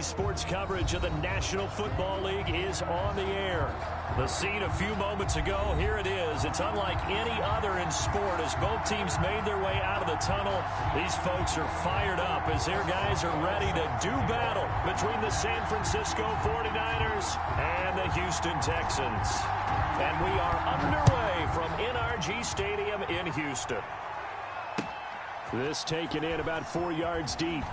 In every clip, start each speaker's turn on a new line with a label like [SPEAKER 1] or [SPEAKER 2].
[SPEAKER 1] sports coverage of the National Football League is on the air. The scene a few moments ago, here it is. It's unlike any other in sport as both teams made their way out of the tunnel. These folks are fired up as their guys are ready to do battle between the San Francisco 49ers and the Houston Texans. And we are underway from NRG Stadium in Houston. This taken in about 4 yards deep.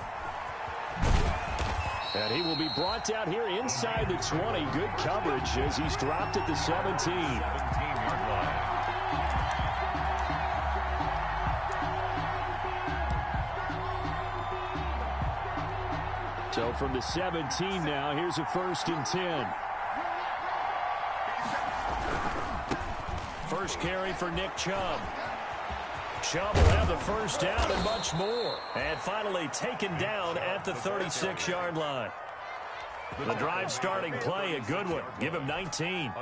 [SPEAKER 1] And he will be brought down here inside the 20. Good coverage as he's dropped at the 17.
[SPEAKER 2] 17-yard line.
[SPEAKER 1] So from the 17 now, here's a 1st and 10. First carry for Nick Chubb. Chubb will have the first down and much more. And finally taken down at the 36-yard line. The drive starting play, a good one. Give him 19.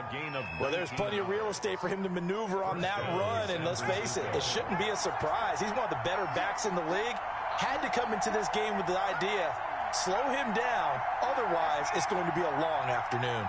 [SPEAKER 3] Well, there's plenty of real estate for him to maneuver on that run. And let's face it, it shouldn't be a surprise. He's one of the better backs in the league. Had to come into this game with the idea, slow him down. Otherwise, it's going to be a long afternoon.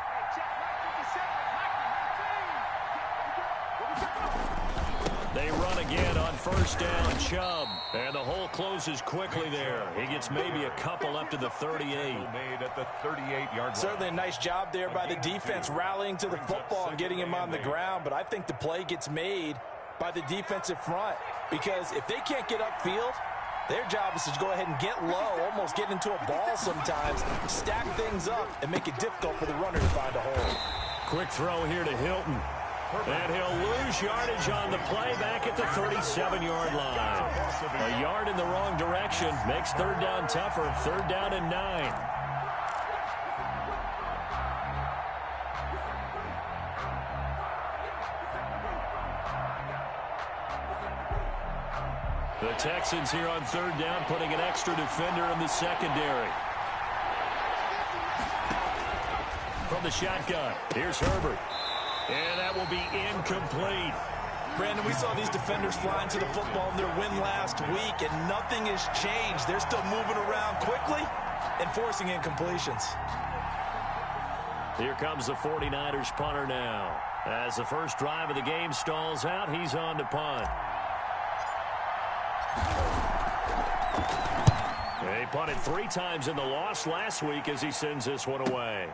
[SPEAKER 1] They run again on first down, Chubb. And the hole closes quickly there. He gets maybe a couple up to the 38.
[SPEAKER 2] Made at the 38-yard line.
[SPEAKER 3] Certainly a nice job there by the defense rallying to the football and getting him on the ground. But I think the play gets made by the defensive front. Because if they can't get upfield, their job is to go ahead and get low, almost get into a ball sometimes, stack things up, and make it difficult for the runner to find a hole.
[SPEAKER 1] Quick throw here to Hilton. And he'll lose yardage on the play back at the 37-yard line. A yard in the wrong direction makes third down tougher. 3rd down and 9. The Texans here on 3rd down, putting an extra defender in the secondary. From the shotgun, here's Herbert. And that will be incomplete.
[SPEAKER 3] Brandon, we saw these defenders flying to the football in their win last week, and nothing has changed. They're still moving around quickly and forcing incompletions.
[SPEAKER 1] Here comes the 49ers punter now. As the first drive of the game stalls out, he's on to punt. He punted 3 times in the loss last week as he sends this one away.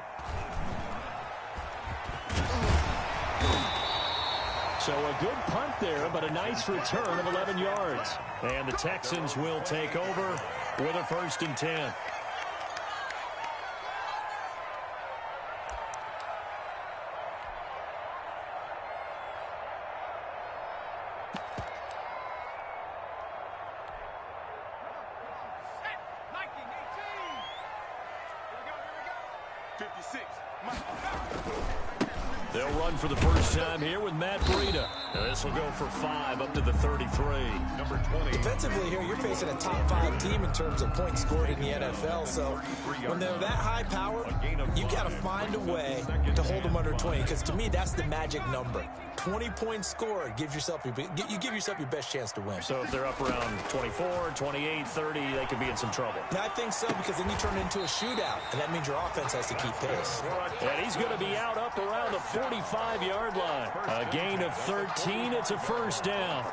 [SPEAKER 1] So a good punt there, but a nice return of 11 yards. And the Texans will take over with a 1st and 10. They'll run for the first time here with Matt Breida. This will go for 5 up to the 33.
[SPEAKER 2] Number 20.
[SPEAKER 3] Defensively here, you're facing a top 5 team in terms of points scored in the NFL. So when they're that high powered, you got to find a way to hold them under 20. Because to me, that's the magic number. 20 points scored, you give yourself your best chance to win.
[SPEAKER 1] So if they're up around 24, 28, 30, they could be in some trouble.
[SPEAKER 3] And I think so, because then you turn it into a shootout, and that means your offense has to keep pace.
[SPEAKER 1] And he's going to be out up around the 45-yard line. A gain of 13. It's a 1st down.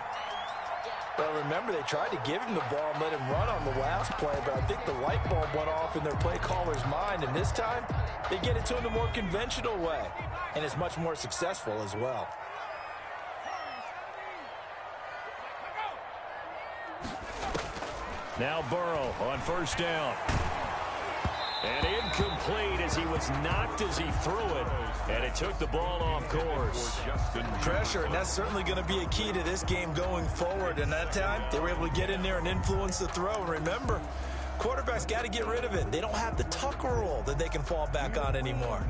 [SPEAKER 3] Well, remember, they tried to give him the ball and let him run on the last play, but I think the light bulb went off in their play caller's mind, and this time they get it to him the more conventional way, and it's much more successful as well.
[SPEAKER 1] Now Burrow on 1st down. And incomplete as he was knocked as he threw it. And it took the ball off course.
[SPEAKER 3] Pressure, and that's certainly going to be a key to this game going forward. And that time, they were able to get in there and influence the throw. And remember, quarterbacks got to get rid of it. They don't have the tuck rule that they can fall back on anymore.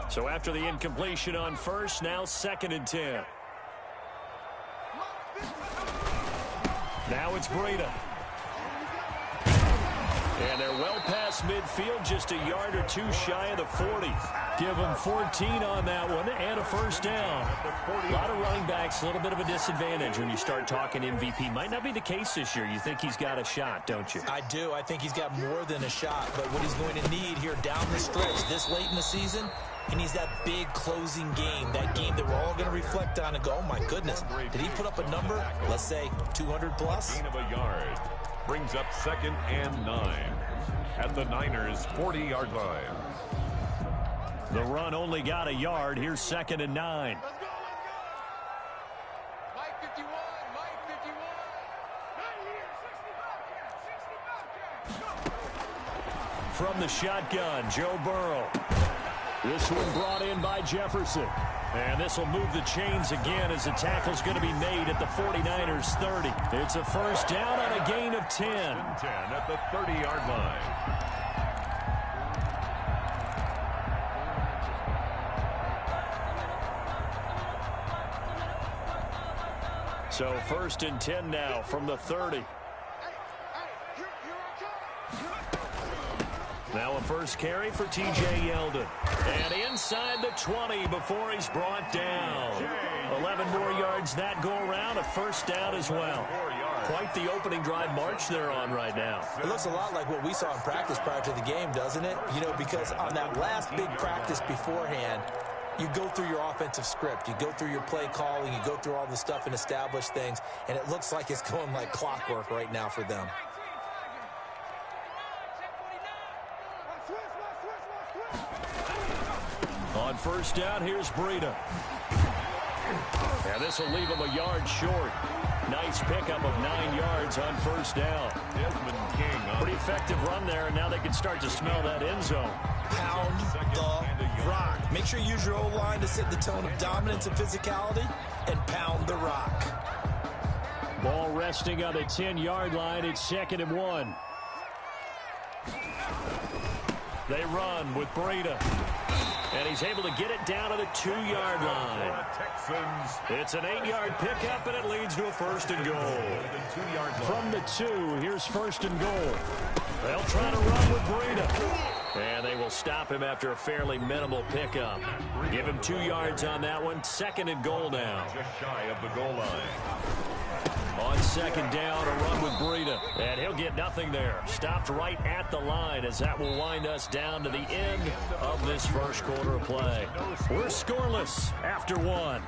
[SPEAKER 1] So after the incompletion on 1st, now 2nd and 10. Now it's Breida. And they're well past midfield, just a yard or two shy of the 40. Give them 14 on that one and a first down. A lot of running backs, a little bit of a disadvantage when you start talking MVP. Might not be the case this year. You think he's got a shot, don't you?
[SPEAKER 3] I do. I think he's got more than a shot. But what he's going to need here down the stretch this late in the season, he needs that big closing game, that game that we're all going to reflect on and go, oh, my goodness, did he put up a number, let's say, 200 plus?
[SPEAKER 2] Gain of a yard. Brings up 2nd and 9 at the Niners' 40-yard line.
[SPEAKER 1] The run only got a yard. Here's 2nd and 9.
[SPEAKER 4] Let's go. Mike 51, Mike 51.
[SPEAKER 1] From the shotgun, Joe Burrow. This one brought in by Jefferson. And this will move the chains again as the tackle's going to be made at the 49ers' 30. It's a first down on a gain of 10.
[SPEAKER 2] 10 at the 30-yard line.
[SPEAKER 1] So 1st and 10 now from the 30. Now a first carry for T.J. Yeldon. And inside the 20 before he's brought down. 11 more yards that go around. A first down as well. Quite the opening drive march they're on right now.
[SPEAKER 3] It looks a lot like what we saw in practice prior to the game, doesn't it? You know, because on that last big practice beforehand, you go through your offensive script. You go through your play calling. You go through all the stuff and establish things. And it looks like it's going like clockwork right now for them.
[SPEAKER 1] On first down, here's Breida. And this will leave him a yard short. Nice pickup of 9 yards on first down.
[SPEAKER 2] Desmond King.
[SPEAKER 1] Pretty effective run there, and now they can start to smell that end zone.
[SPEAKER 3] Pound the rock. Make sure you use your O-line to set the tone of dominance and physicality, and pound the rock.
[SPEAKER 1] Ball resting on the 10-yard line. It's 2nd and 1. They run with Breida. And he's able to get it down to the 2-yard line. It's an 8-yard pickup, and it leads to a 1st and goal. From the 2, here's 1st and goal. They'll try to run with Breida. And they will stop him after a fairly minimal pickup. Give him 2 yards on that one. 2nd and goal now.
[SPEAKER 2] Just shy of the goal line.
[SPEAKER 1] On 2nd down, a run with Breida. And he'll get nothing there. Stopped right at the line as that will wind us down to the end of this first quarter of play. We're scoreless after 1.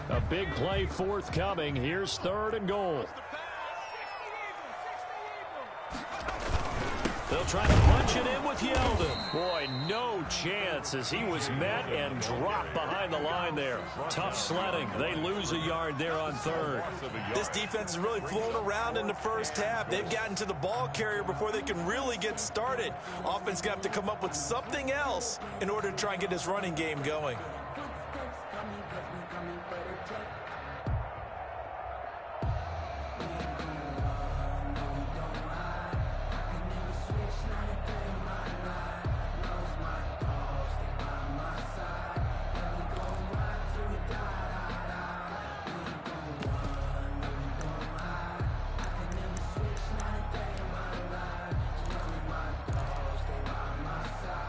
[SPEAKER 1] A big play forthcoming. Here's 3rd and goal. They'll try to punch it in with Yeldon. Boy, no chance as he was met and dropped behind the line there. Tough sledding. They lose a yard there on 3rd.
[SPEAKER 3] This defense has really flown around in the first half. They've gotten to the ball carrier before they can really get started. Offense going to have to come up with something else in order to try and get this running game going.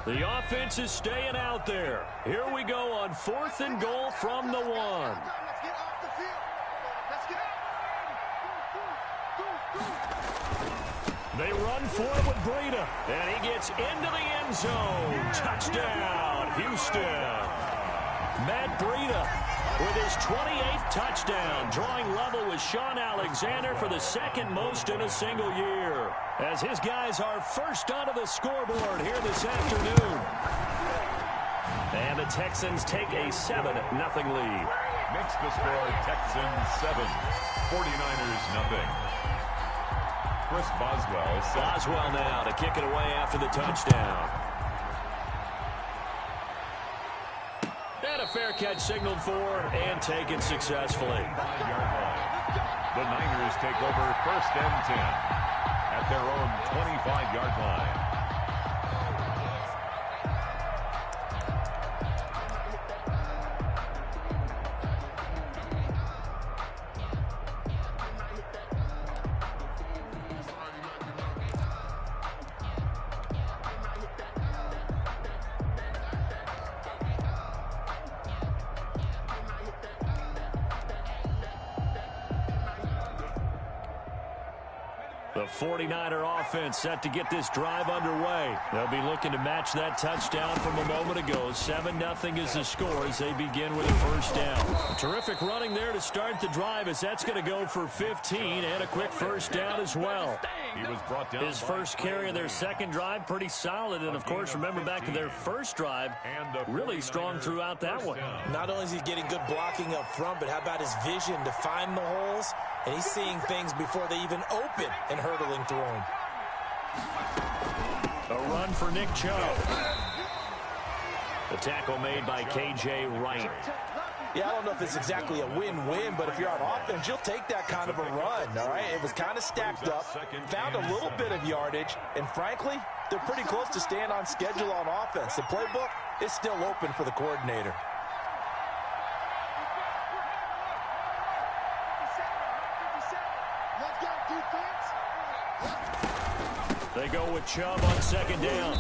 [SPEAKER 1] The offense is staying out there. Here we go on 4th and goal from the 1. They run for it with Breida, and he gets into the end zone. Touchdown, Houston. Matt Breida with his 28th touchdown, drawing level with Sean Alexander for the 2nd most in a single year, as his guys are first onto the scoreboard here this afternoon. And the Texans take a 7-0 lead.
[SPEAKER 2] Makes the score Texans 7, 49ers 0. Chris
[SPEAKER 1] Boswell now to kick it away after the touchdown. And a fair catch signaled for and taken successfully.
[SPEAKER 2] 5-yard line. The Niners take over 1st and 10. at their own 25-yard line.
[SPEAKER 1] The 49er offense set to get this drive underway. They'll be looking to match that touchdown from a moment ago. 7-0 is the score as they begin with a first down. Terrific running there to start the drive as that's going to go for 15 and a quick first down as well.
[SPEAKER 2] He was brought down.
[SPEAKER 1] His first carry of their second drive, pretty solid. And, of course, remember back to their first drive, really strong throughout that one.
[SPEAKER 3] Not only is he getting good blocking up front, but how about his vision to find the holes? And he's seeing things before they even open and hurtling through them.
[SPEAKER 1] A run for Nick Chubb. The tackle made by K.J. Wright.
[SPEAKER 3] Yeah, I don't know if it's exactly a win-win, but if you're on offense, you'll take that kind of a run, all right? It was kind of stacked up, found a little bit of yardage, and frankly, they're pretty close to staying on schedule on offense. The playbook is still open for the coordinator.
[SPEAKER 1] They go with Chubb on second down.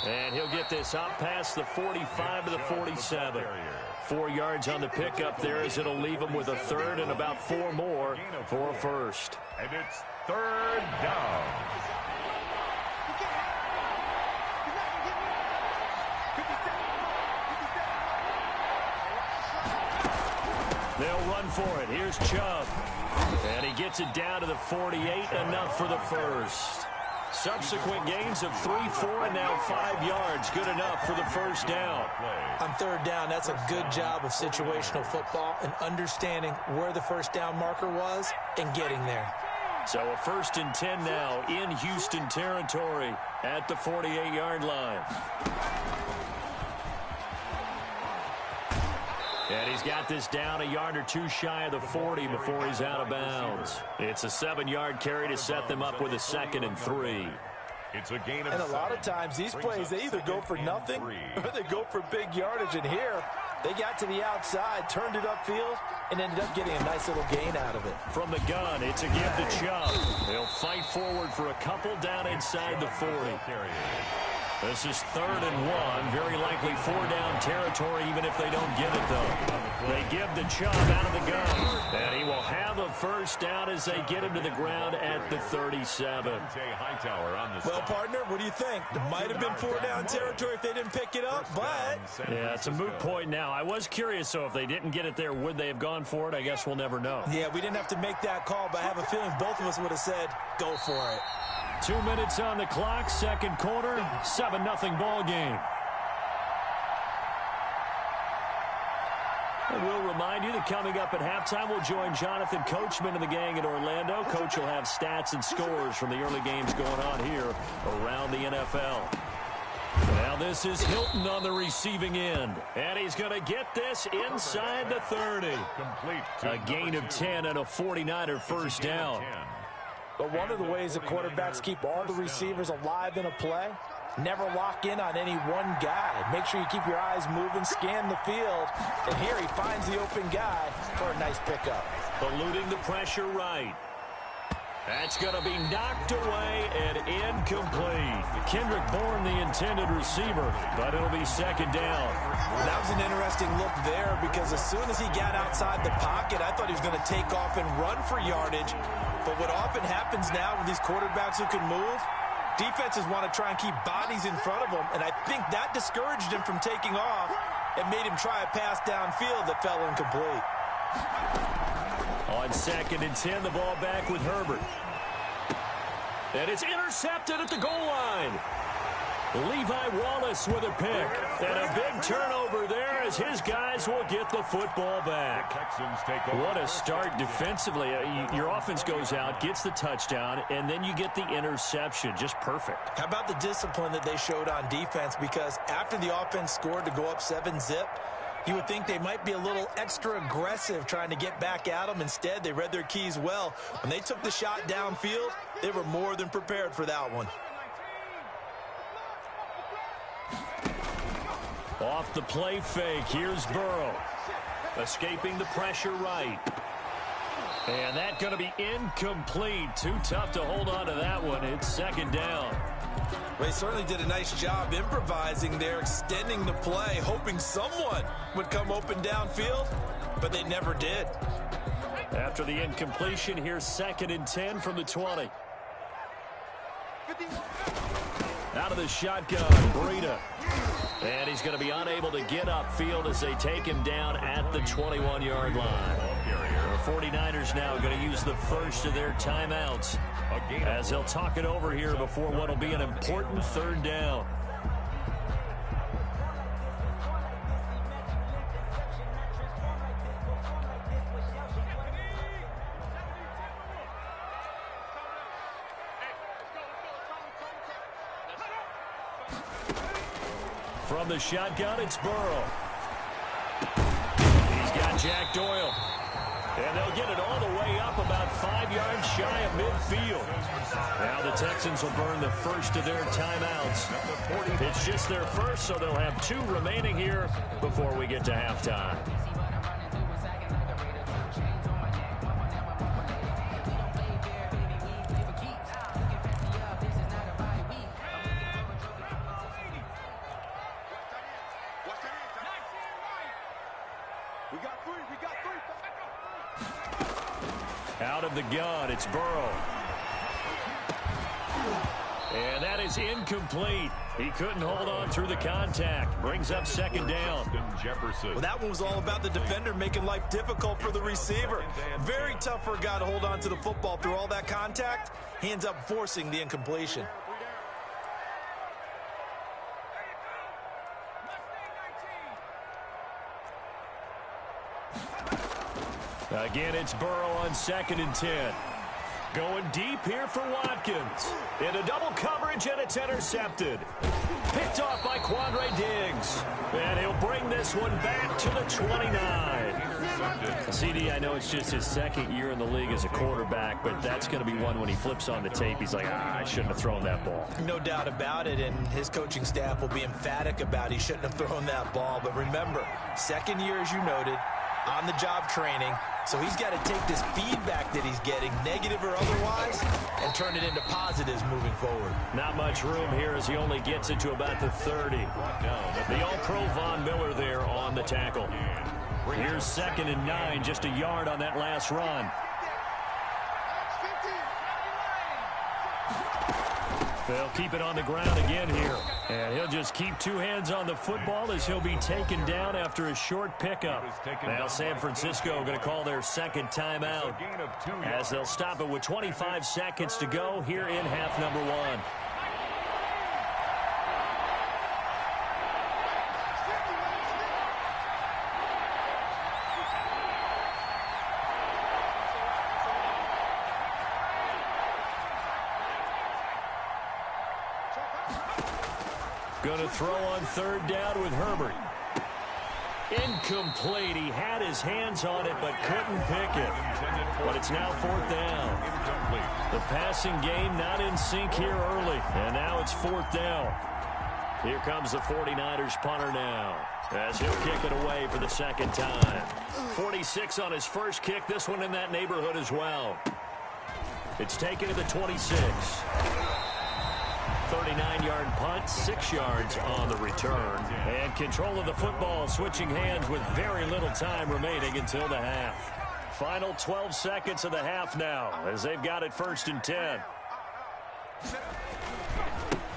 [SPEAKER 1] And he'll get this up past the 45 to the 47. 4 yards on the pickup there as it'll leave him with a third and about 4 more for a first.
[SPEAKER 2] And it's third down.
[SPEAKER 1] They'll run for it. Here's Chubb. And he gets it down to the 48, enough for the first. Subsequent gains of 3, 4, and now 5 yards. Good enough for the first down.
[SPEAKER 3] On third down, that's a good job of situational football and understanding where the first down marker was and getting there.
[SPEAKER 1] So a 1st and 10 now in Houston territory at the 48-yard line. And he's got this down a yard or two shy of the 40 before he's out of bounds. It's a 7-yard carry to set them up with a 2nd and 3.
[SPEAKER 2] It's a gain of
[SPEAKER 3] and a lot of times these plays, they either go for nothing or they go for big yardage. And here, they got to the outside, turned it upfield, and ended up getting a nice little gain out of it.
[SPEAKER 1] From the gun, it's a give to Chubb. They'll fight forward for a couple down inside the 40. This is 3rd and 1. Very likely 4-down territory, even if they don't get it, though. They give the Chubb out of the gun. And he will have a first down as they get him to the ground at the 37.
[SPEAKER 3] Well, partner, what do you think? It might have been 4-down territory if they didn't pick it up, but...
[SPEAKER 1] Yeah, it's a moot point now. I was curious, so if they didn't get it there, would they have gone for it? I guess we'll never know.
[SPEAKER 3] Yeah, we didn't have to make that call, but I have a feeling both of us would have said, go for it.
[SPEAKER 1] 2 minutes on the clock, second quarter, 7-0 ball game. And we'll remind you that coming up at halftime, we'll join Jonathan Coachman and the gang in Orlando. Coach will have stats and scores from the early games going on here around the NFL. Now this is Hilton on the receiving end. And he's going to get this inside the 30. A gain of 10 and a 49er first down.
[SPEAKER 3] But one of the ways the quarterbacks keep all the receivers alive in a play, never lock in on any one guy. Make sure you keep your eyes moving, scan the field. And here he finds the open guy for a nice pickup.
[SPEAKER 1] Eluding the pressure right. That's going to be knocked away and incomplete. Kendrick Bourne, the intended receiver, but it'll be second down.
[SPEAKER 3] That was an interesting look there because as soon as he got outside the pocket, I thought he was going to take off and run for yardage. But what often happens now with these quarterbacks who can move, defenses want to try and keep bodies in front of them, and I think that discouraged him from taking off and made him try a pass downfield that fell incomplete.
[SPEAKER 1] On 2nd and 10, the ball back with Herbert. And it's intercepted at the goal line. Levi Wallace with a pick. And a big turnover there as his guys will get the football back. What a start defensively. Your offense goes out, gets the touchdown, and then you get the interception. Just perfect.
[SPEAKER 3] How about the discipline that they showed on defense? Because after the offense scored to go up 7-zip, You would think they might be a little extra aggressive trying to get back at them. Instead, they read their keys well. When they took the shot downfield, they were more than prepared for that one.
[SPEAKER 1] Off the play fake, here's Burrow. Escaping the pressure right. And that's going to be incomplete. Too tough to hold on to that one. It's second down.
[SPEAKER 3] Well, he certainly did a nice job improvising there, extending the play, hoping someone would come open downfield, but they never did.
[SPEAKER 1] After the incompletion, here's 2nd and 10 from the 20. Out of the shotgun, Breida. And he's going to be unable to get upfield as they take him down at the 21-yard line. The 49ers now going to use the first of their timeouts as they'll talk it over here before what will be an important 3rd down. From the shotgun, it's Burrow. He's got Jack Doyle. And they'll get it all the way up about 5 yards shy of midfield. Now the Texans will burn the first of their timeouts. It's just their first, so they'll have 2 remaining here before we get to halftime. Out of the gun, it's Burrow. And that is incomplete. He couldn't hold on through the contact. Brings up 2nd down.
[SPEAKER 3] Well, that one was all about the defender making life difficult for the receiver. Very tough for a guy to hold on to the football through all that contact. He ends up forcing the incompletion.
[SPEAKER 1] Again, it's Burrow on 2nd and 10. Going deep here for Watkins. Into double coverage, and it's intercepted. Picked off by Quandre Diggs. And he'll bring this one back to the 29. CD, I know it's just his 2nd year in the league as a quarterback, but that's going to be one when he flips on the tape. He's like, I shouldn't have thrown that ball.
[SPEAKER 3] No doubt about it, and his coaching staff will be emphatic about he shouldn't have thrown that ball. But remember, 2nd year, as you noted, on-the-job training. So he's got to take this feedback that he's getting, negative or otherwise, and turn it into positives moving forward.
[SPEAKER 1] Not much room here as he only gets it to about the 30. The All-Pro Von Miller there on the tackle. Here's 2nd and 9, just a yard on that last run. They'll keep it on the ground again here. And he'll just keep 2 hands on the football as he'll be taken down after a short pickup. Now San Francisco going to call their 2nd timeout as they'll stop it with 25 seconds to go here in half number 1. Going to throw on 3rd down with Herbert. Incomplete. He had his hands on it but couldn't pick it. But it's now 4th down. The passing game not in sync here early. And now it's 4th down. Here comes the 49ers punter now as he'll kick it away for the 2nd time. 46 on his first kick. This one in that neighborhood as well. It's taken to the 26. 39-yard punt, 6 yards on the return. And control of the football switching hands with very little time remaining until the half. Final 12 seconds of the half now as they've got it 1st and 10.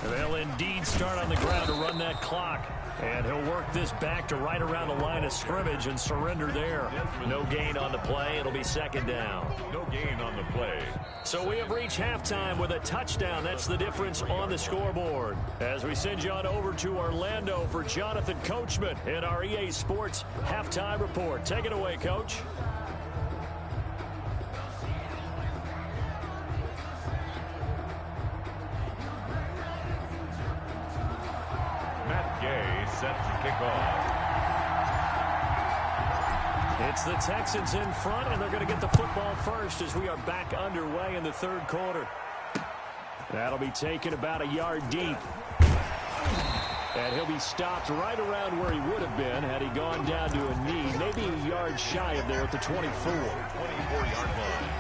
[SPEAKER 1] They'll indeed start on the ground to run that clock. And he'll work this back to right around the line of scrimmage and surrender there. No gain on the play. It'll be 2nd down.
[SPEAKER 2] No gain on the play.
[SPEAKER 1] So we have reached halftime with a touchdown. That's the difference on the scoreboard. As we send you on over to Orlando for Jonathan Coachman in our EA Sports halftime report. Take it away, Coach.
[SPEAKER 2] Set to kick off.
[SPEAKER 1] It's the Texans in front, and they're going to get the football first as we are back underway in the third quarter. That'll be taken about a yard deep. And he'll be stopped right around where he would have been had he gone down to a knee, maybe a yard shy of there at the 24.
[SPEAKER 2] 24-yard line.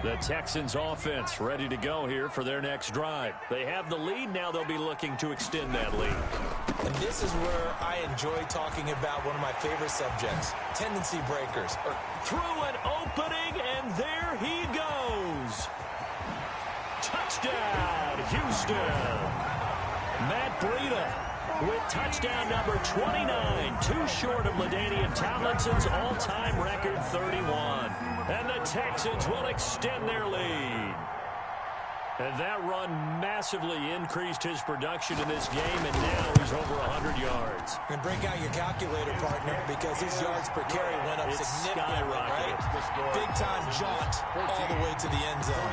[SPEAKER 1] The Texans offense ready to go here for their next drive. They have the lead. Now they'll be looking to extend that lead.
[SPEAKER 3] And this is where I enjoy talking about one of my favorite subjects, tendency breakers.
[SPEAKER 1] Through an opening, and there he goes. Touchdown, Houston. Matt Breida with touchdown number 29, too short of LaDainian Tomlinson's all-time record 31. And the Texans will extend their lead. And that run massively increased his production in this game, and now he's over 100 yards.
[SPEAKER 3] And break out your calculator, partner, because his yards per carry went up significantly, right? Big-time jaunt all the way to the end zone.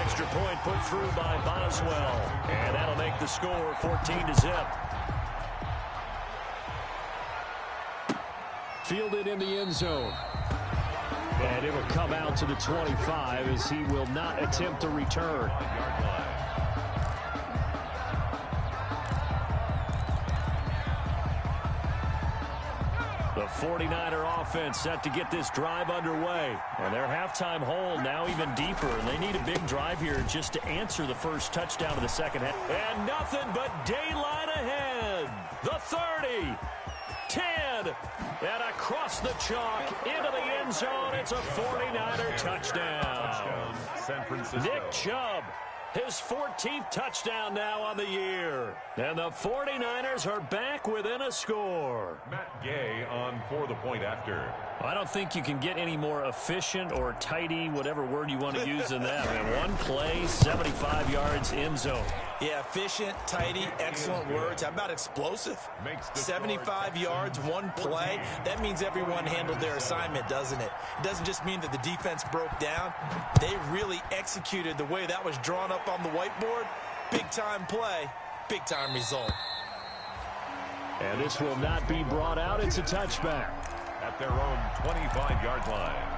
[SPEAKER 1] Extra point put through by Boswell, and that'll make the score 14-0. Fielded in the end zone. And it'll come out to the 25 as he will not attempt to return. The 49er offense set to get this drive underway. And their halftime hole now even deeper. And they need a big drive here just to answer the first touchdown of the second half. And nothing but daylight ahead. The 30. 10, and across the chalk into the end zone. It's a 49er touchdown.
[SPEAKER 2] San Francisco.
[SPEAKER 1] Nick Chubb, his 14th touchdown now on the year. And the 49ers are back within a score.
[SPEAKER 2] Matt Gay on for the point after.
[SPEAKER 1] I don't think you can get any more efficient or tidy, whatever word you want to use in that. I mean, one play, 75 yards, end zone.
[SPEAKER 3] Yeah, efficient, tidy, excellent words. How about explosive? 75 yards, one play. That means everyone handled their assignment, doesn't it? It doesn't just mean that the defense broke down. They really executed the way that was drawn up on the whiteboard. Big-time play, big-time result.
[SPEAKER 1] And this will not be brought out. It's a touchback.
[SPEAKER 2] At their own 25-yard line.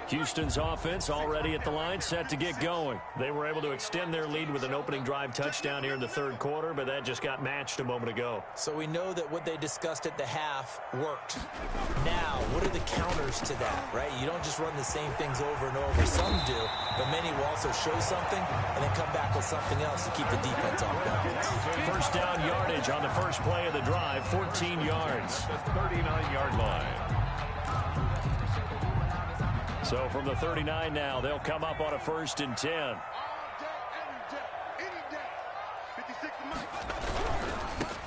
[SPEAKER 1] Houston's offense already at the line, set to get going. They were able to extend their lead with an opening drive touchdown here in the third quarter, but that just got matched a moment ago.
[SPEAKER 3] So we know that what they discussed at the half worked. Now, what are the counters to that, right? You don't just run the same things over and over. Some do, but many will also show something and then come back with something else to keep the defense on balance.
[SPEAKER 1] First down yardage on the first play of the drive, 14 yards.
[SPEAKER 2] The 39-yard line.
[SPEAKER 1] So from the 39 now, they'll come up on a 1st and 10.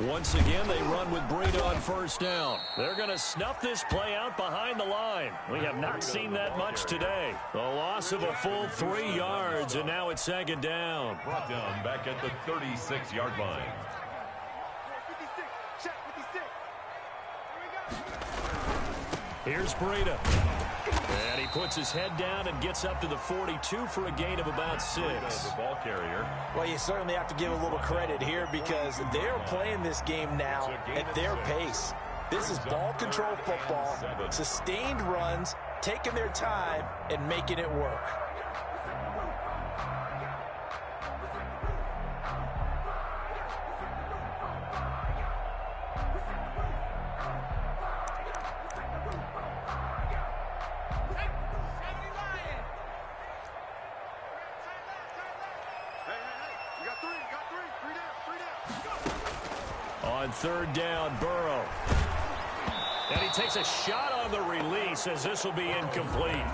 [SPEAKER 1] Once again, they run with Breida on first down. They're going to snuff this play out behind the line. We have not seen that much today. The loss of a full 3 yards, and now it's 2nd down.
[SPEAKER 2] Brought down back at the 36-yard line.
[SPEAKER 1] Here's Breida. And he puts his head down and gets up to the 42 for a gain of about 6.
[SPEAKER 2] The ball carrier.
[SPEAKER 3] Well, you certainly have to give a little credit here because they're playing this game now at their pace. This is ball control football, sustained runs, taking their time, and making it work.
[SPEAKER 1] On 3rd down, Burrow. And he takes a shot on the release as this will be incomplete.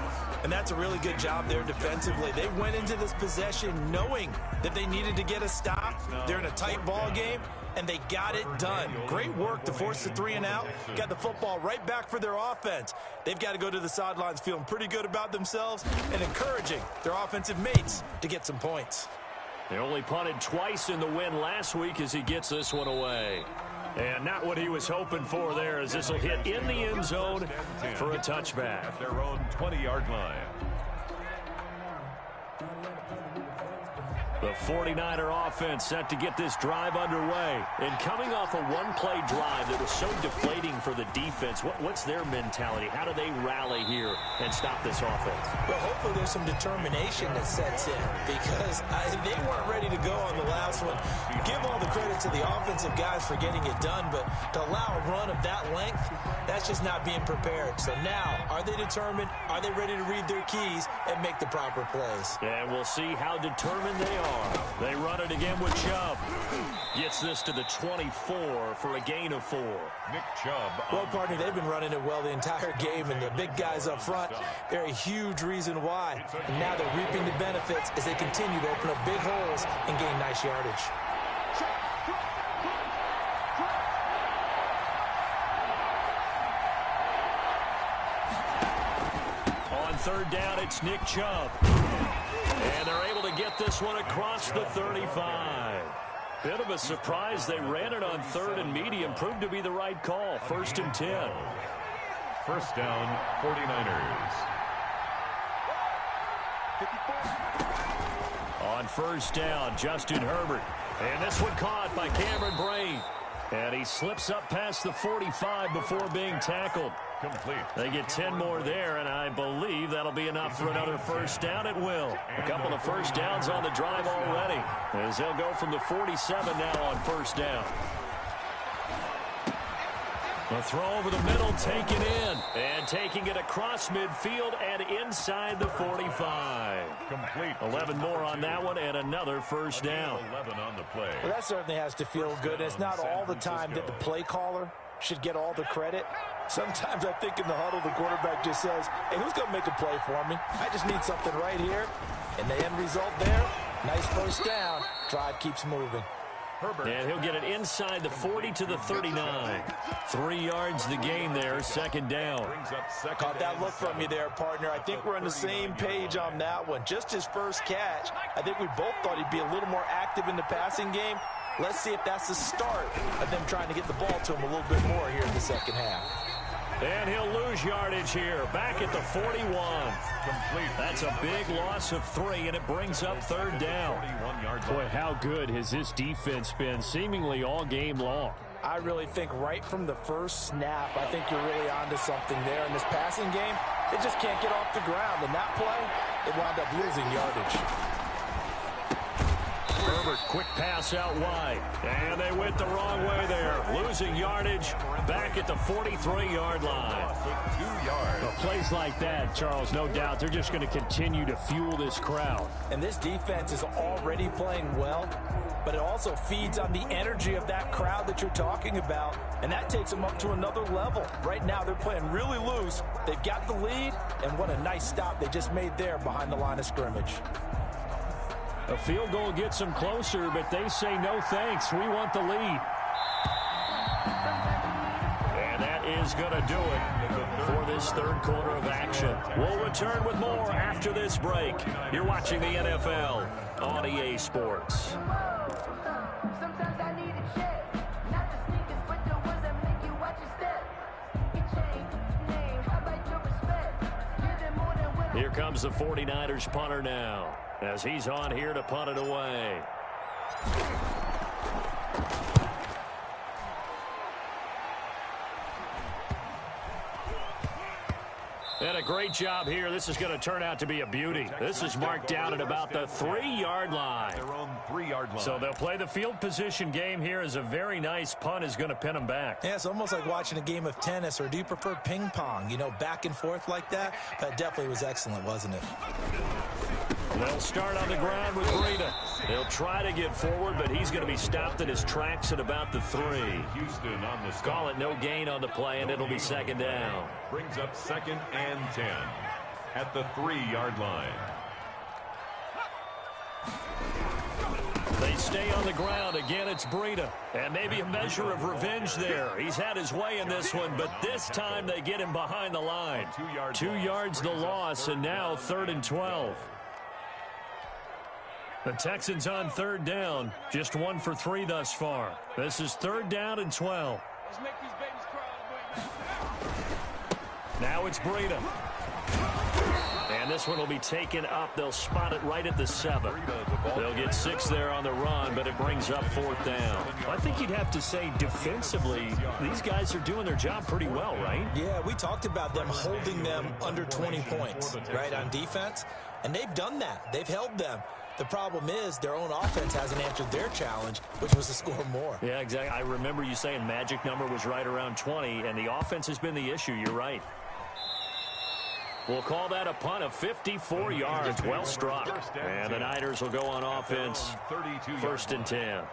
[SPEAKER 3] And that's a really good job there defensively. They went into this possession knowing that they needed to get a stop. They're in a tight ball game, and they got it done. Great work to force the 3 and out. Got the football right back for their offense. They've got to go to the sidelines feeling pretty good about themselves and encouraging their offensive mates to get some points.
[SPEAKER 1] They only punted twice in the win last week as he gets this one away. And not what he was hoping for there, as this will hit in the end zone for a touchback.
[SPEAKER 2] At their own 20-yard line.
[SPEAKER 1] The 49er offense set to get this drive underway. And coming off a one-play drive that was so deflating for the defense, what's their mentality? How do they rally here and stop this offense?
[SPEAKER 3] Well, hopefully there's some determination that sets in, because they weren't ready to go on the last one. Give all the credit to the offensive guys for getting it done, but to allow a run of that length, that's just not being prepared. So now, are they determined? Are they ready to read their keys and make the proper plays?
[SPEAKER 1] And we'll see how determined they are. They run it again with Chubb. Gets this to the 24 for a gain of 4.
[SPEAKER 2] Nick Chubb.
[SPEAKER 3] Well, partner, they've been running it well the entire game, and the big guys up front, they're a huge reason why. And now they're reaping the benefits as they continue to open up big holes and gain nice yardage.
[SPEAKER 1] On third down, it's Nick Chubb. And they're able to get this one across the 35. Bit of a surprise. They ran it on third and medium. Proved to be the right call. 1st and 10.
[SPEAKER 2] First down, 49ers.
[SPEAKER 1] On first down, Justin Herbert. And this one caught by Cameron Brain. And he slips up past the 45 before being tackled.
[SPEAKER 2] Complete.
[SPEAKER 1] They get 10 more there, and I believe that'll be enough for another first down. It will. A couple of first downs on the drive already, as they'll go from the 47 now on first down. A throw over the middle, taken in, and taking it across midfield and inside the 45.
[SPEAKER 2] Complete.
[SPEAKER 1] 11 more on that one, and another first down.
[SPEAKER 2] 11 on the play.
[SPEAKER 3] Well, that certainly has to feel good. It's not all the time that the play caller should get all the credit. Sometimes I think in the huddle, the quarterback just says, hey, who's going to make a play for me? I just need something right here. And the end result there, nice first down. Drive keeps moving.
[SPEAKER 2] Herbert.
[SPEAKER 1] And he'll get it inside the 40 to the 39. 3 yards the gain there, second down.
[SPEAKER 2] Brings up second.
[SPEAKER 3] Caught that look from you there, partner. I think we're on the same page on that one. Just his first catch, I think we both thought he'd be a little more active in the passing game. Let's see if that's the start of them trying to get the ball to him a little bit more here in the second half.
[SPEAKER 1] And he'll lose yardage here, back at the 41.
[SPEAKER 2] Complete.
[SPEAKER 1] That's a big loss of 3, and it brings up third down.
[SPEAKER 2] 41-yard line.
[SPEAKER 1] Boy, how good has this defense been seemingly all game long?
[SPEAKER 3] I really think right from the first snap, I think you're really onto something there. In this passing game, they just can't get off the ground. In that play, they wound up losing yardage.
[SPEAKER 1] Herbert, quick pass out wide. And they went the wrong way there. Losing yardage back at the 43-yard line.
[SPEAKER 2] 2 yards.
[SPEAKER 1] Well, plays like that, Charles, no doubt, they're just going to continue to fuel this crowd.
[SPEAKER 3] And this defense is already playing well, but it also feeds on the energy of that crowd that you're talking about, and that takes them up to another level. Right now, they're playing really loose. They've got the lead, and what a nice stop they just made there behind the line of scrimmage.
[SPEAKER 1] A field goal gets them closer, but they say no thanks. We want the lead. And that is going to do it for this third quarter of action. We'll return with more after this break. You're watching the NFL on EA Sports.
[SPEAKER 5] Sometimes I need a check, not the sneakers, but the ones that make you watch your step. You change name, how about your respect? Give them more than what I
[SPEAKER 1] Here comes the 49ers punter now, as he's on here to punt it away. And a great job here. This is going to turn out to be a beauty. This is marked down at about the 3-yard line.
[SPEAKER 2] Their own 3-yard line.
[SPEAKER 1] So they'll play the field position game here as a very nice punt is going to pin them back.
[SPEAKER 3] Yeah, it's almost like watching a game of tennis, or do you prefer ping pong? You know, back and forth like that? That definitely was excellent, wasn't it?
[SPEAKER 1] They'll start on the ground with Breida. They'll try to get forward, but he's going to be stopped in his tracks at about the 3.
[SPEAKER 2] Houston on the
[SPEAKER 1] Call it no gain on the play, and it'll be second down.
[SPEAKER 2] Brings up second and 10 at the 3-yard line.
[SPEAKER 1] They stay on the ground. Again, it's Breida. And maybe a measure of revenge there. He's had his way in this one, but this time they get him behind the line. 2 yards the loss, and now 3rd and 12. The Texans on third down, just 1 for 3 thus far. This is 3rd down and 12.
[SPEAKER 4] Let's make these babies cry.
[SPEAKER 1] Now it's Breida. And this one will be taken up. They'll spot it right at the 7. They'll get 6 there on the run, but it brings up 4th down. I think you'd have to say defensively, these guys are doing their job pretty well, right?
[SPEAKER 3] Yeah, we talked about them holding them under 20 points, right, on defense. And they've done that. They've held them. The problem is their own offense hasn't answered their challenge, which was to score more.
[SPEAKER 1] Yeah, exactly. I remember you saying magic number was right around 20, and the offense has been the issue. You're right. We'll call that a punt of 54 yards. Well struck. And the Niners will go on offense. 1st and 10.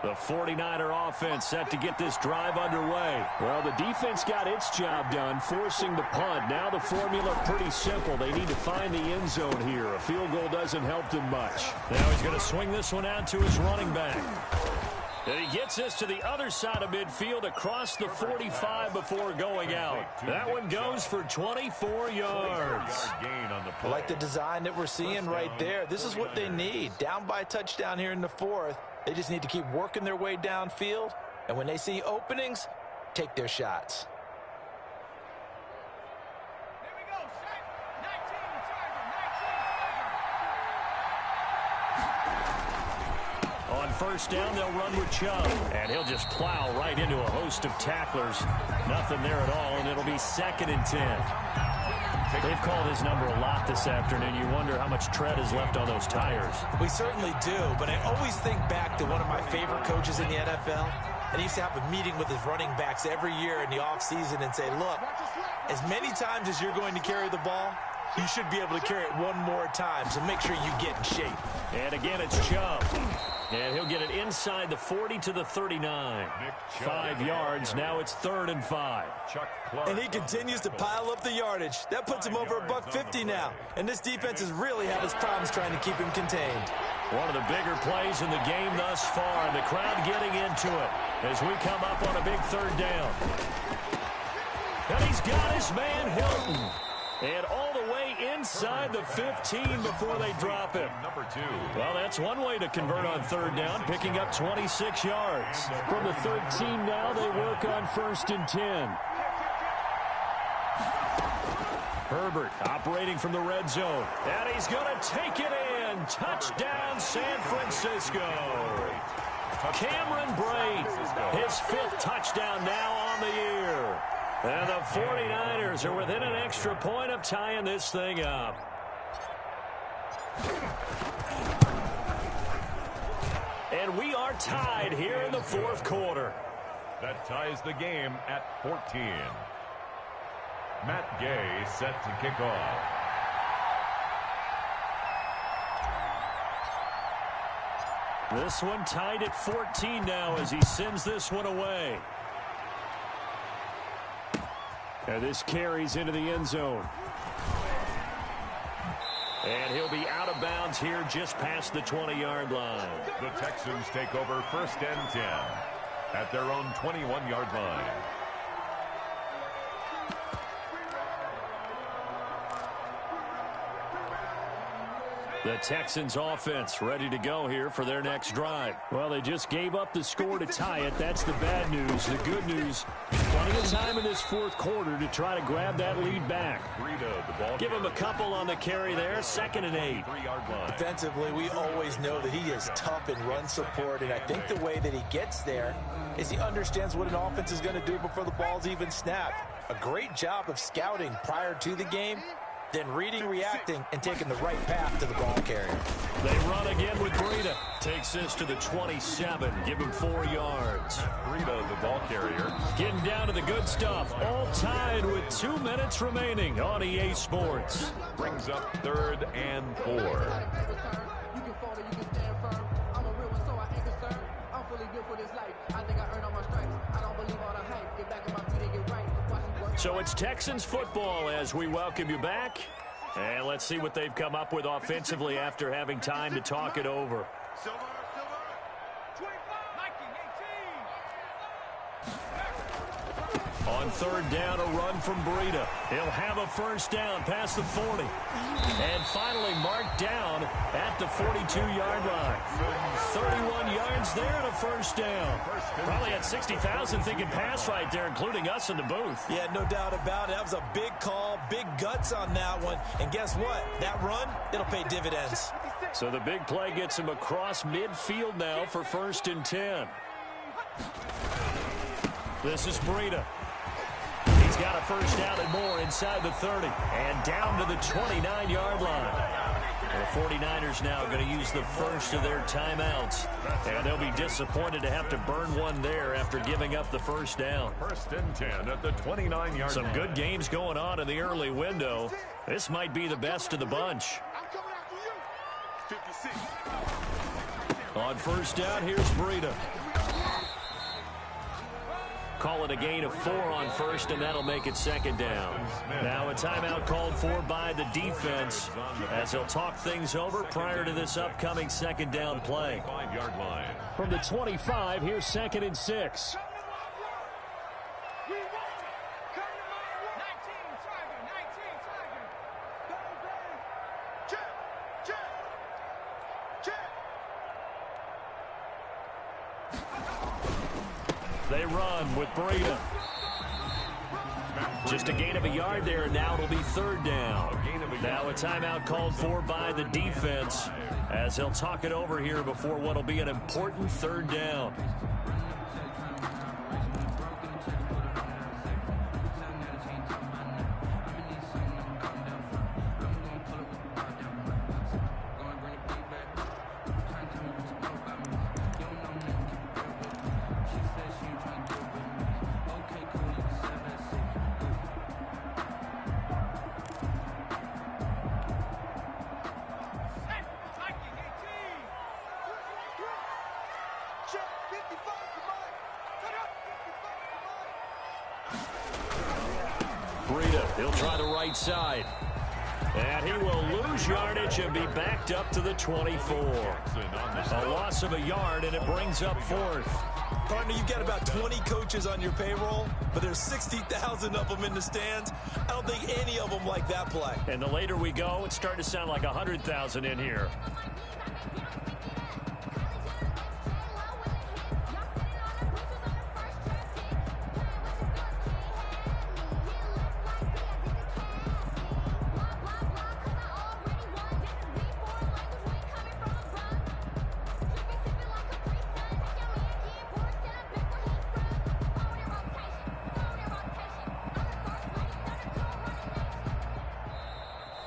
[SPEAKER 1] The 49er offense set to get this drive underway. Well, the defense got its job done, forcing the punt. Now the formula pretty simple. They need to find the end zone here. A field goal doesn't help them much. Now he's going to swing this one out to his running back. And he gets this to the other side of midfield across the 45 before going out. That one goes for 24 yards.
[SPEAKER 3] I like the design that we're seeing right there. This is what they need. Down by a touchdown here in the 4th. They just need to keep working their way downfield. And when they see openings, take their shots.
[SPEAKER 4] Here we go, set. 19, charger, 19.
[SPEAKER 1] On 1st down, they'll run with Chubb. And he'll just plow right into a host of tacklers. Nothing there at all, and it'll be 2nd and 10. They've called his number a lot this afternoon. You wonder how much tread is left on those tires.
[SPEAKER 3] We certainly do, but I always think back to one of my favorite coaches in the NFL. And he used to have a meeting with his running backs every year in the offseason and say, look, as many times as you're going to carry the ball, you should be able to carry it one more time, so make sure you get in shape.
[SPEAKER 1] And again, it's Chubb. And he'll get it inside the 40 to the 39. 5 yards. Now it's 3rd and 5.
[SPEAKER 3] And he continues to pile up the yardage. That puts him over $150 now. And this defense has really had its problems trying to keep him contained.
[SPEAKER 1] One of the bigger plays in the game thus far, and the crowd getting into it as we come up on a big 3rd down. And he's got his man Hilton. And all the way inside the 15 before they drop him.
[SPEAKER 2] Number 2.
[SPEAKER 1] Well, that's one way to convert on 3rd down, picking up 26 yards. From the 13 now, they work on 1st and 10. Herbert operating from the red zone. And he's going to take it in. Touchdown, San Francisco. Cameron Brate, his 5th touchdown now on the year. And the 49ers are within an extra point of tying this thing up. And we are tied here in the 4th quarter.
[SPEAKER 2] That ties the game at 14. Matt Gay set to kick off.
[SPEAKER 1] This one tied at 14 now as he sends this one away. And this carries into the end zone. And he'll be out of bounds here just past the 20-yard line.
[SPEAKER 2] The Texans take over 1st and 10 at their own 21-yard line.
[SPEAKER 1] The Texans offense ready to go here for their next drive. Well, they just gave up the score to tie it. That's the bad news. The good news, plenty of time in this 4th quarter to try to grab that lead back. Give him a couple on the carry there. 2nd and 8.
[SPEAKER 2] 3-yard line.
[SPEAKER 3] Defensively, we always know that he is tough in run support, and I think the way that he gets there is he understands what an offense is going to do before the ball's even snapped. A great job of scouting prior to the game, then reading, reacting, and taking the right path to the ball carrier.
[SPEAKER 1] They run again with Breida. Takes this to the 27. Give him 4 yards.
[SPEAKER 2] Breida, the ball carrier.
[SPEAKER 1] Getting down to the good stuff. All tied with 2 minutes remaining on EA Sports.
[SPEAKER 2] Brings up 3rd and 4.
[SPEAKER 5] You can fall or you can stand firm. I'm a real one, so I ain't concerned. I'm fully built for this life. I think I earned all my stripes. I don't believe all the hype. Get back on my feet and get right. Watch me work.
[SPEAKER 1] So it's Texans football as we welcome you back. And let's see what they've come up with offensively after having time to talk it over.
[SPEAKER 4] Silver, 25, 19, 18.
[SPEAKER 1] On third down, a run from Breida. He'll have a first down past the 40. And finally marked down at the 42-yard line. 31 yards there and a first down. Probably had 60,000 thinking pass right there, including us in the booth.
[SPEAKER 3] Yeah, no doubt about it. That was a big call, big guts on that one. And guess what? That run, it'll pay dividends.
[SPEAKER 1] So the big play gets him across midfield now for 1st and 10. This is Breida. He's got a first down and more inside the 30. And down to the 29-yard line. The 49ers now going to use the first of their timeouts. And they'll be disappointed to have to burn one there after giving up the first down.
[SPEAKER 2] 1st and 10 at the 29-yard line.
[SPEAKER 1] Some good games going on in the early window. This might be the best of the bunch. On first down, here's Breida. Call it a gain of 4 on first, and that'll make it 2nd down. Now a timeout called for by the defense as they'll talk things over prior to this upcoming 2nd down play.
[SPEAKER 2] 5-yard line.
[SPEAKER 1] From the 25, here's 2nd and 6. They run with Breida. Just a gain of a yard there, and now it'll be 3rd down. Now a timeout called for by the defense as they'll talk it over here before what'll be an important 3rd down. Breida, he'll try the right side. And he will lose yardage and be backed up to the 24. A loss of a yard, and it brings up 4th.
[SPEAKER 3] Partner, you've got about 20 coaches on your payroll, but there's 60,000 of them in the stands. I don't think any of them like that play.
[SPEAKER 1] And the later we go, it's starting to sound like 100,000 in here.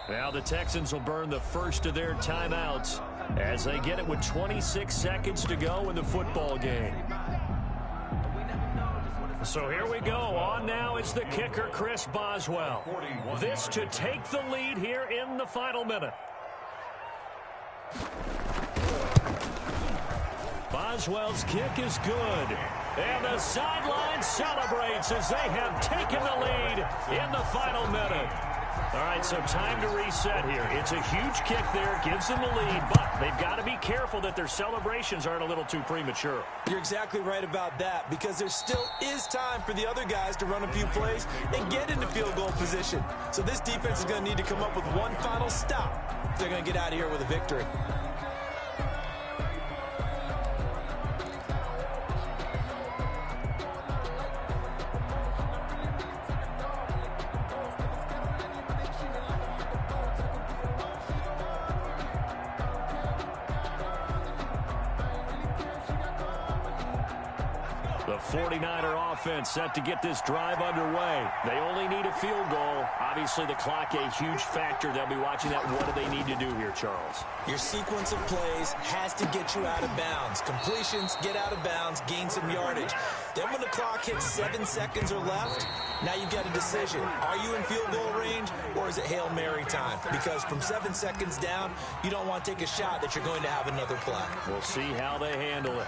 [SPEAKER 1] Now the Texans will burn the first of their timeouts as they get it with 26 seconds to go in the football game. So here we go. On now is the kicker, Chris Boswell. This to take the lead here in the final minute. Boswell's kick is good. And the sideline celebrates as they have taken the lead in the final minute. All right, so time to reset here. It's a huge kick there, gives them the lead, but they've got to be careful that their celebrations aren't a little too premature.
[SPEAKER 3] You're exactly right about that, because there still is time for the other guys to run a few plays and get into field goal position. So this defense is going to need to come up with one final stop if they're going to get out of here with a victory.
[SPEAKER 1] The 49er offense set to get this drive underway. They only need a field goal. Obviously, the clock a huge factor. They'll be watching that. What do they need to do here, Charles?
[SPEAKER 3] Your sequence of plays has to get you out of bounds. Completions, get out of bounds, gain some yardage. Then when the clock hits 7 seconds or left, now you've got a decision. Are you in field goal range, or is it Hail Mary time? Because from 7 seconds down, you don't want to take a shot that you're going to have another play.
[SPEAKER 1] We'll see how they handle it.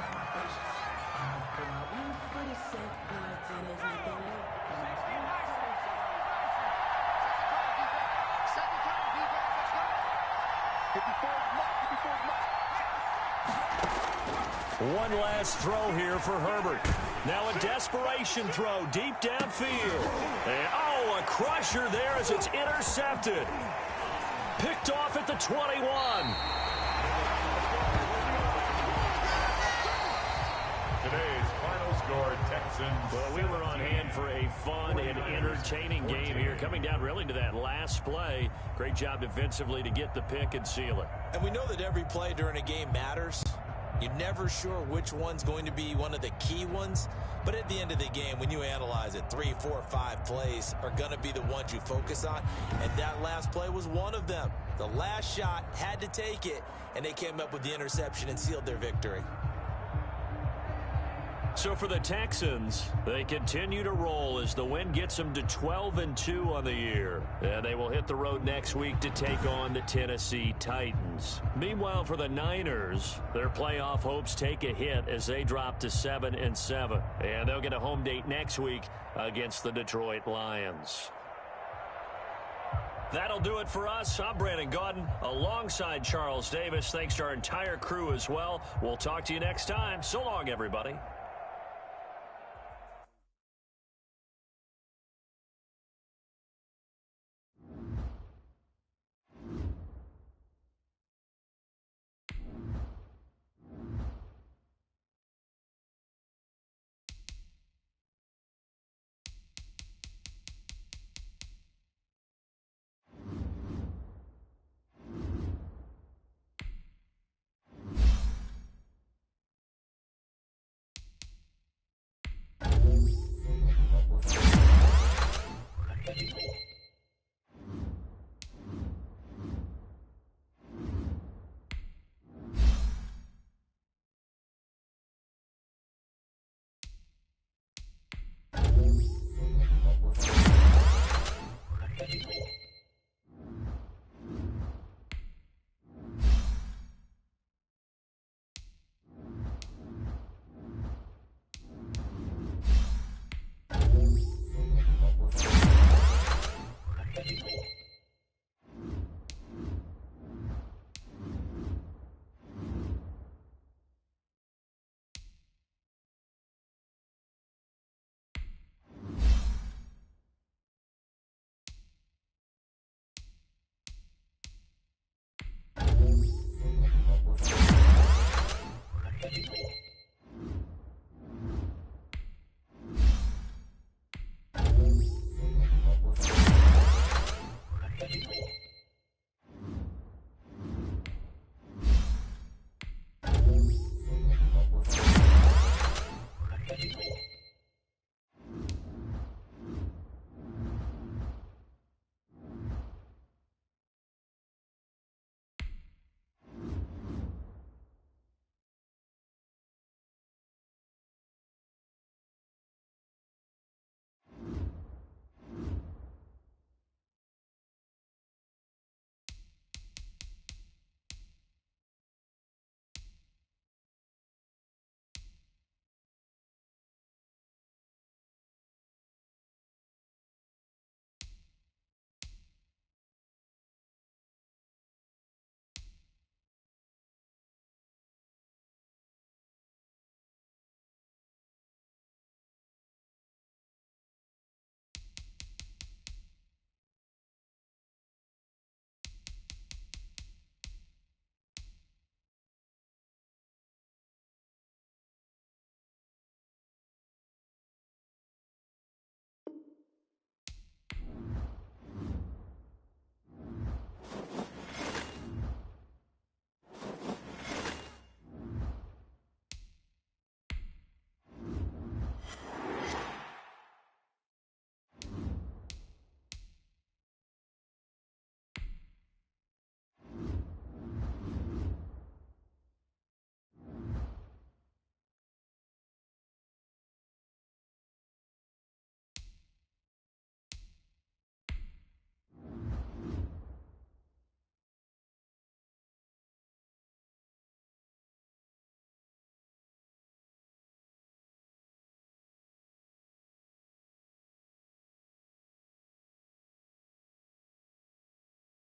[SPEAKER 1] One last throw here for Herbert. Now a desperation throw deep downfield. And, oh, a crusher there as it's intercepted. Picked off at the 21.
[SPEAKER 2] Today's final score, Texans.
[SPEAKER 1] Well, we were on hand for a fun and entertaining game here. Coming down really to that last play. Great job defensively to get the pick and seal it.
[SPEAKER 3] And we know that every play during a game matters. You're never sure which one's going to be one of the key ones. But at the end of the game, when you analyze it, 3, 4, 5 plays are going to be the ones you focus on. And that last play was one of them. The last shot had to take it, and they came up with the interception and sealed their victory.
[SPEAKER 1] So for the Texans, they continue to roll as the win gets them to 12-2 on the year. And they will hit the road next week to take on the Tennessee Titans. Meanwhile, for the Niners, their playoff hopes take a hit as they drop to 7-7. And they'll get a home date next week against the Detroit Lions. That'll do it for us. I'm Brandon Gaudin alongside Charles Davis. Thanks to our entire crew as well. We'll talk to you next time. So long, everybody.